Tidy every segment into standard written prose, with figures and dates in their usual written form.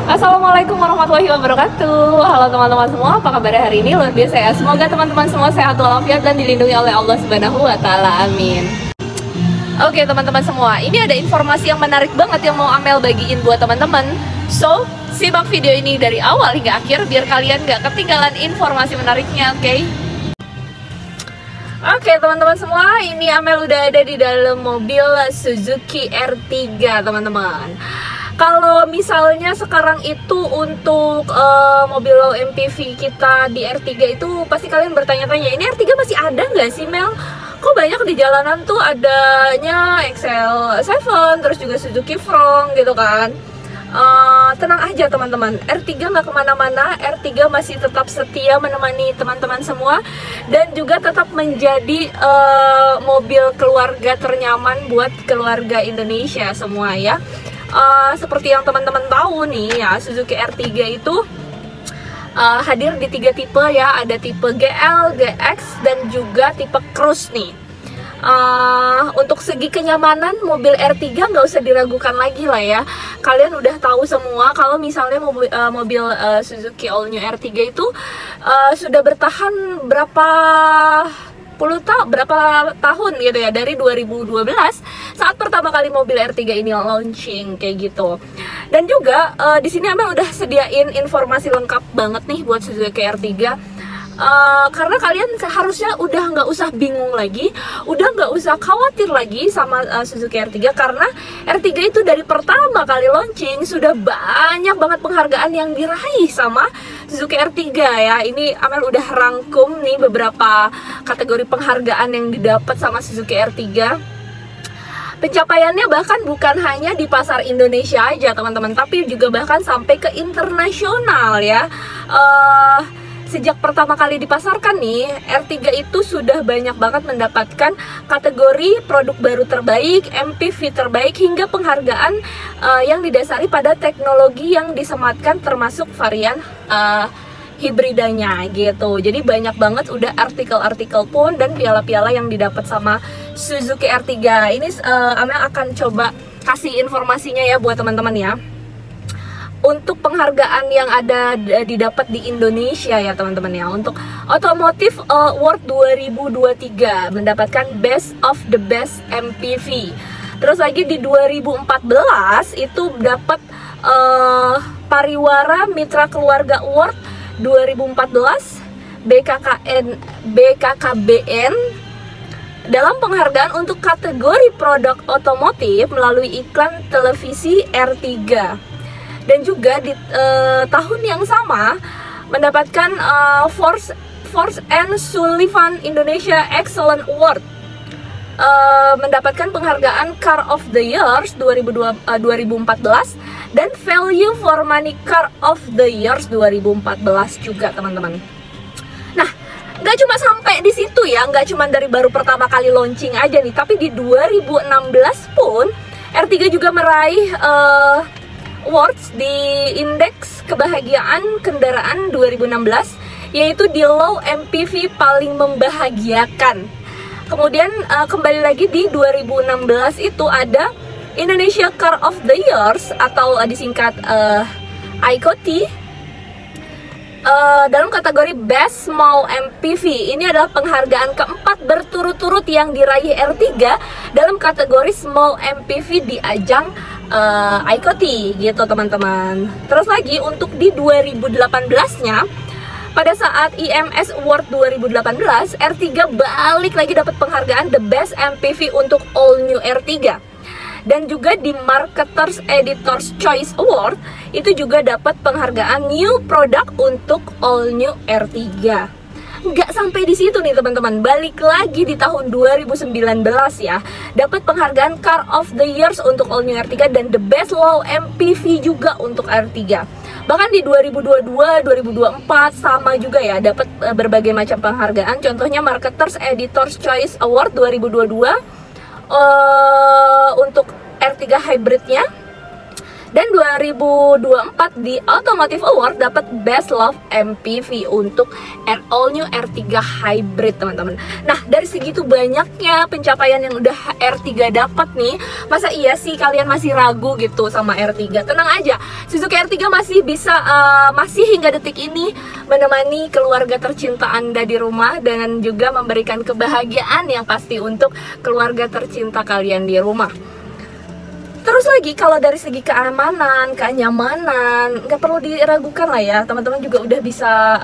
Assalamualaikum warahmatullahi wabarakatuh. Halo teman-teman semua, apa kabar hari ini? Luar biasa ya. Semoga teman-teman semua sehat walafiat dan dilindungi oleh Allah Subhanahu wa taala. Amin. Oke teman-teman semua, ini ada informasi yang menarik banget yang mau Amel bagiin buat teman-teman. So, simak video ini dari awal hingga akhir biar kalian gak ketinggalan informasi menariknya, oke? Oke teman-teman semua, ini Amel udah ada di dalam mobil Suzuki R3 teman-teman. Kalau misalnya sekarang itu untuk mobil low MPV kita di R3 itu pasti kalian bertanya-tanya, ini R3 masih ada nggak sih Mel? Kok banyak di jalanan tuh adanya XL7, terus juga Suzuki Front gitu kan. Tenang aja teman-teman, R3 nggak kemana-mana, R3 masih tetap setia menemani teman-teman semua dan juga tetap menjadi mobil keluarga ternyaman buat keluarga Indonesia semua ya. Seperti yang teman-teman tahu nih ya, Suzuki R3 itu hadir di 3 tipe ya, ada tipe GL, GX dan juga tipe Cruise nih. Untuk segi kenyamanan mobil R3 nggak usah diragukan lagi lah ya. Kalian udah tahu semua kalau misalnya mobil Suzuki All New R3 itu sudah bertahan berapa tahun gitu ya, dari 2012 saat pertama kali mobil R3 ini launching kayak gitu. Dan juga di sini Amel udah sediain informasi lengkap banget nih buat Suzuki R3. Karena kalian harusnya udah nggak usah bingung lagi, udah nggak usah khawatir lagi sama Suzuki R3, karena R3 itu dari pertama kali launching sudah banyak banget penghargaan yang diraih sama Suzuki R3 ya. Ini Amel udah rangkum nih beberapa kategori penghargaan yang didapat sama Suzuki R3. Pencapaiannya bahkan bukan hanya di pasar Indonesia aja teman-teman, tapi juga bahkan sampai ke internasional ya. Sejak pertama kali dipasarkan nih, R3 itu sudah banyak banget mendapatkan kategori produk baru terbaik, MPV terbaik, hingga penghargaan yang didasari pada teknologi yang disematkan termasuk varian hibridanya gitu. Jadi banyak banget udah artikel-artikel pun dan piala-piala yang didapat sama Suzuki R3. Ini Amel akan coba kasih informasinya ya buat teman-teman ya. Untuk penghargaan yang ada didapat di Indonesia ya teman-teman ya, untuk Automotive Award 2023 mendapatkan Best of the Best MPV. Terus lagi di 2014 itu dapat Pariwara Mitra Keluarga Award 2014 BKKBN dalam penghargaan untuk kategori produk otomotif melalui iklan televisi R3. Dan juga di tahun yang sama mendapatkan Force and Sullivan Indonesia Excellent Award, mendapatkan penghargaan Car of the Years 2014 dan Value for Money Car of the Years 2014 juga teman-teman. Nah, nggak cuma sampai di situ ya, nggak cuma dari baru pertama kali launching aja nih, tapi di 2016 pun R3 juga meraih awards di Indeks Kebahagiaan Kendaraan 2016, yaitu di Low MPV paling membahagiakan. Kemudian kembali lagi di 2016 itu ada Indonesia Car of the Years atau disingkat ICOT dalam kategori Best Small MPV. Ini adalah penghargaan keempat berturut-turut yang diraih R3 dalam kategori Small MPV di ajang ICOT gitu teman-teman. Terus lagi untuk di 2018-nya, pada saat IMS Award 2018, R3 balik lagi dapat penghargaan The Best MPV untuk All New R3. Dan juga di Marketers Editors Choice Award itu juga dapat penghargaan New Product untuk All New R3. Nggak sampai di situ nih teman-teman, balik lagi di tahun 2019 ya, dapat penghargaan Car of the Years untuk All New R3 dan The Best Low MPV juga untuk R3. Bahkan di 2022, 2024 sama juga ya, dapat berbagai macam penghargaan. Contohnya Marketers Editors Choice Award 2022 untuk R3 hybridnya. Dan 2024 di Automotive Award dapat Best Love MPV untuk all new R3 Hybrid, teman-teman. Nah, dari segitu banyaknya pencapaian yang udah R3 dapat nih, masa iya sih kalian masih ragu gitu sama R3? Tenang aja, Suzuki R3 masih bisa masih hingga detik ini menemani keluarga tercinta Anda di rumah, dan juga memberikan kebahagiaan yang pasti untuk keluarga tercinta kalian di rumah. Terus lagi kalau dari segi keamanan, kenyamanan, nggak perlu diragukan lah ya, teman-teman juga udah bisa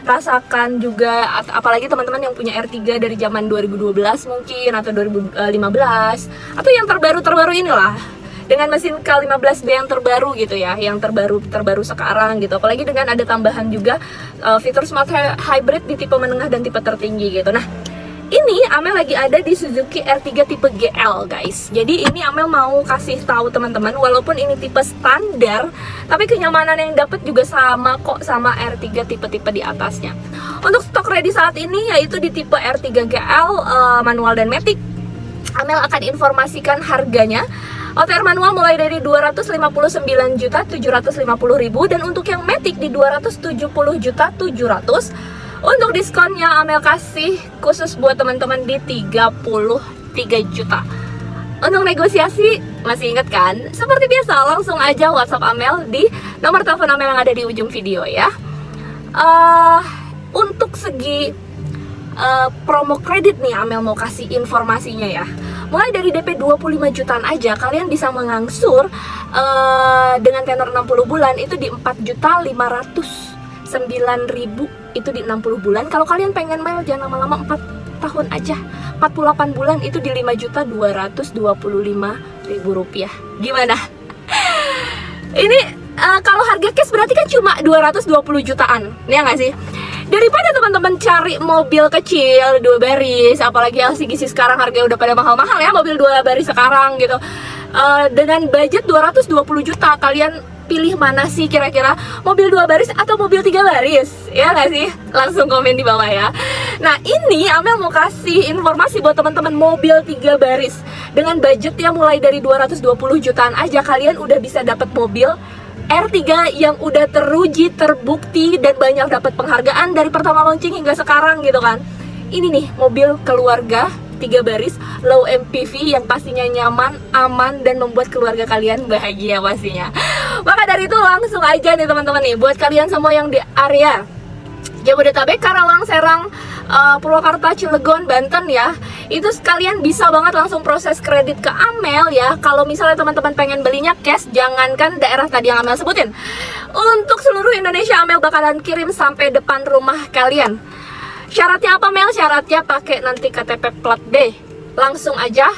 rasakan juga, apalagi teman-teman yang punya R3 dari zaman 2012 mungkin, atau 2015, atau yang terbaru inilah, dengan mesin K15B yang terbaru gitu ya, yang terbaru sekarang gitu. Apalagi dengan ada tambahan juga fitur Smart Hybrid di tipe menengah dan tipe tertinggi gitu. Nah, ini Amel lagi ada di Suzuki R3 tipe GL, guys. Jadi ini Amel mau kasih tahu teman-teman, walaupun ini tipe standar, tapi kenyamanan yang dapat juga sama kok sama R3 tipe-tipe di atasnya. Untuk stok ready saat ini yaitu di tipe R3 GL manual dan matic. Amel akan informasikan harganya. OTR manual mulai dari 259.750.000, dan untuk yang matic di 270.700.000. Untuk diskonnya Amel kasih khusus buat teman-teman di 33 juta. Untuk negosiasi, masih ingat kan? Seperti biasa, langsung aja WhatsApp Amel di nomor telepon Amel yang ada di ujung video ya. Untuk segi promo kredit nih, Amel mau kasih informasinya ya. Mulai dari DP 25 jutaan aja, kalian bisa mengangsur dengan tenor 60 bulan itu di 4.509.000 itu di 60 bulan. Kalau kalian pengen mail jangan lama-lama, 4 tahun aja, 48 bulan itu di 5.225.000 rupiah. Gimana? Ini kalau harga cash berarti kan cuma 220 jutaan, ya nggak sih? Daripada teman-teman cari mobil kecil 2 baris, apalagi LCGC sekarang harganya udah pada mahal-mahal ya, mobil 2 baris sekarang gitu. Dengan budget 220 juta, kalian pilih mana sih kira-kira, mobil 2 baris atau mobil 3 baris? Ya nggak sih? Langsung komen di bawah ya. Nah, ini Amel mau kasih informasi buat teman-teman, mobil 3 baris dengan budget yang mulai dari 220 jutaan aja, kalian udah bisa dapat mobil R3 yang udah teruji, terbukti, dan banyak dapat penghargaan dari pertama launching hingga sekarang gitu kan. Ini nih mobil keluarga 3 baris low MPV yang pastinya nyaman, aman, dan membuat keluarga kalian bahagia pastinya. Maka dari itu langsung aja nih teman-teman nih, buat kalian semua yang di area Jabodetabek, Karawang, Serang, Purwakarta, Cilegon, Banten ya, itu sekalian bisa banget langsung proses kredit ke Amel ya. Kalau misalnya teman-teman pengen belinya cash, jangankan daerah tadi yang Amel sebutin, untuk seluruh Indonesia Amel bakalan kirim sampai depan rumah kalian. Syaratnya apa, Mel? Syaratnya pakai nanti KTP plat D. Langsung aja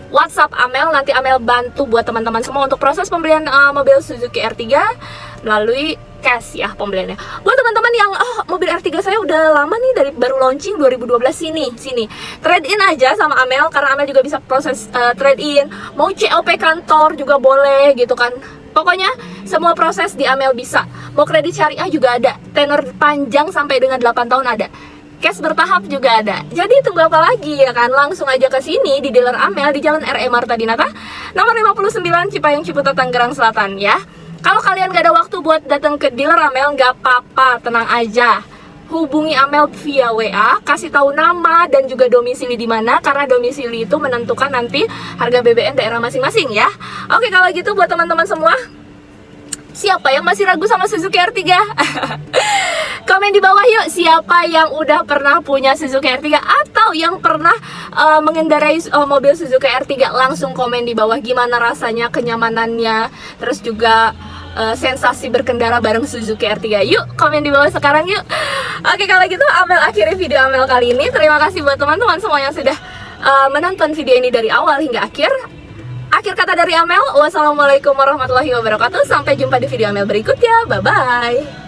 WhatsApp Amel, nanti Amel bantu buat teman-teman semua untuk proses pembelian mobil Suzuki R3 melalui cash ya pembeliannya. Buat teman-teman yang mobil R3 saya udah lama nih, dari baru launching 2012 sini trade in aja sama Amel, karena Amel juga bisa proses trade in. Mau COP kantor juga boleh gitu kan. Pokoknya semua proses di Amel bisa. Mau kredit syariah juga ada, tenor panjang sampai dengan 8 tahun ada. Cash bertahap juga ada. Jadi tunggu apa lagi ya kan? Langsung aja ke sini di dealer Amel di Jalan R.E. Marta Dinata, nomor 59 Cipayung Ciputat, Tangerang Selatan ya. Kalau kalian gak ada waktu buat datang ke dealer Amel, gak apa-apa, tenang aja. Hubungi Amel via WA, kasih tahu nama dan juga domisili di mana, karena domisili itu menentukan nanti harga BBM daerah masing-masing ya. Oke, kalau gitu buat teman-teman semua, siapa yang masih ragu sama Suzuki R3? Komen di bawah yuk, siapa yang udah pernah punya Suzuki R3 atau yang pernah mengendarai mobil Suzuki R3. Langsung komen di bawah gimana rasanya, kenyamanannya, terus juga sensasi berkendara bareng Suzuki R3. Yuk, komen di bawah sekarang yuk. Oke, kalau gitu Amel akhiri video Amel kali ini. Terima kasih buat teman-teman semua yang sudah menonton video ini dari awal hingga akhir. Akhir kata dari Amel, wassalamualaikum warahmatullahi wabarakatuh. Sampai jumpa di video Amel berikutnya. Bye-bye.